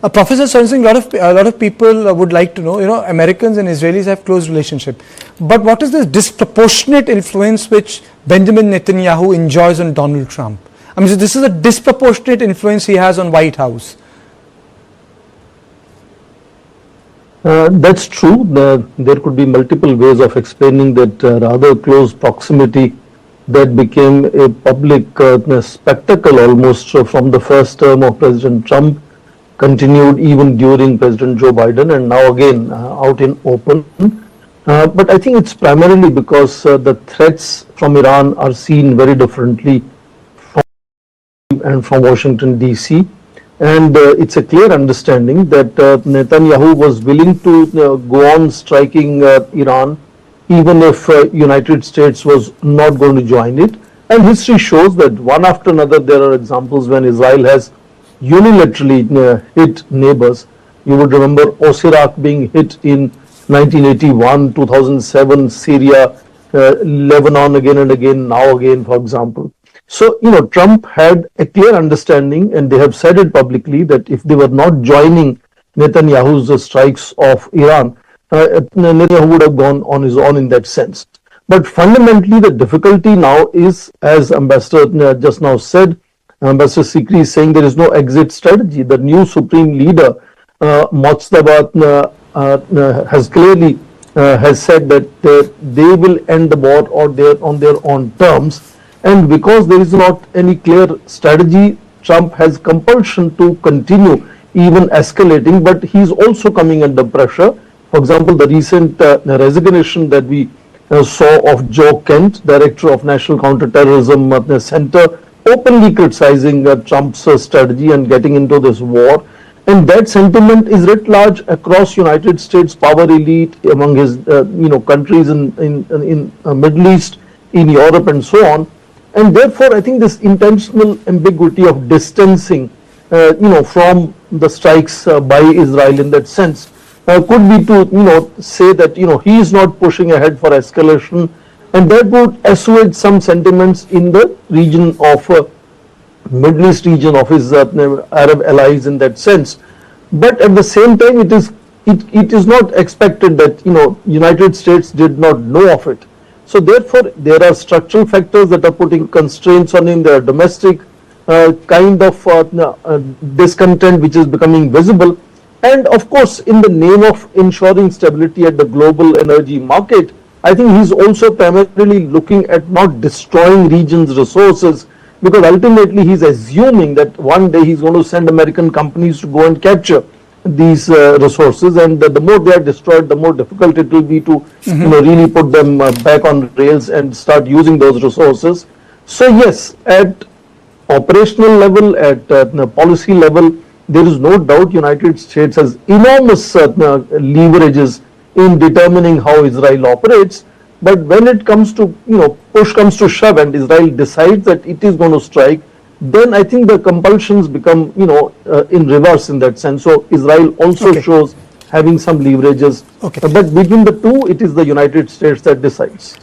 Professor Swaran Singh, a lot of people would like to know, Americans and Israelis have close relationship, but what is this disproportionate influence which Benjamin Netanyahu enjoys on Donald Trump? I mean, so this is a disproportionate influence he has on White House. That's true. There could be multiple ways of explaining that rather close proximity that became a public spectacle almost from the first term of President Trump, continued even during President Joe Biden, and now again out in open. But I think it's primarily because the threats from Iran are seen very differently from Washington DC. And it's a clear understanding that Netanyahu was willing to go on striking Iran even if United States was not going to join it. And history shows that one after another there are examples when Israel has unilaterally hit neighbors. You would remember Osirak being hit in 1981, 2007, Syria, Lebanon again and again, now again, for example. So, Trump had a clear understanding, and they have said it publicly, that if they were not joining Netanyahu's strikes of Iran, Netanyahu would have gone on his own in that sense. But fundamentally, the difficulty now is, as Ambassador just now said, Ambassador Sikri is saying there is no exit strategy. The new supreme leader, Mojtaba, has clearly has said that they will end the war on their own terms. And because there is not any clear strategy, Trump has compulsion to continue even escalating, but he's also coming under pressure. For example, the recent resignation that we saw of Joe Kent, Director of National Counterterrorism Center, openly criticizing Trump's strategy and getting into this war. And that sentiment is writ large across United States power elite, among his countries in Middle East, in Europe and so on. And therefore, I think this intentional ambiguity of distancing, from the strikes by Israel in that sense, could be to, say that, he is not pushing ahead for escalation, and that would assuage some sentiments in the region of Middle East region of his Arab allies in that sense. But at the same time, it is not expected that, United States did not know of it. So therefore, there are structural factors that are putting constraints on him. There are domestic kind of discontent which is becoming visible. And of course, in the name of ensuring stability at the global energy market, I think he's also primarily looking at not destroying regions' resources, because ultimately he's assuming that one day he's going to send American companies to go and capture these resources, and the more they are destroyed, the more difficult it will be to really put them back on rails and start using those resources. So yes, at operational level, at policy level, there is no doubt United States has enormous leverages in determining how Israel operates. But when it comes to, push comes to shove and Israel decides that it is going to strike, then I think the compulsions become, in reverse in that sense. So Israel also shows having some leverages. But between the two, it is the United States that decides.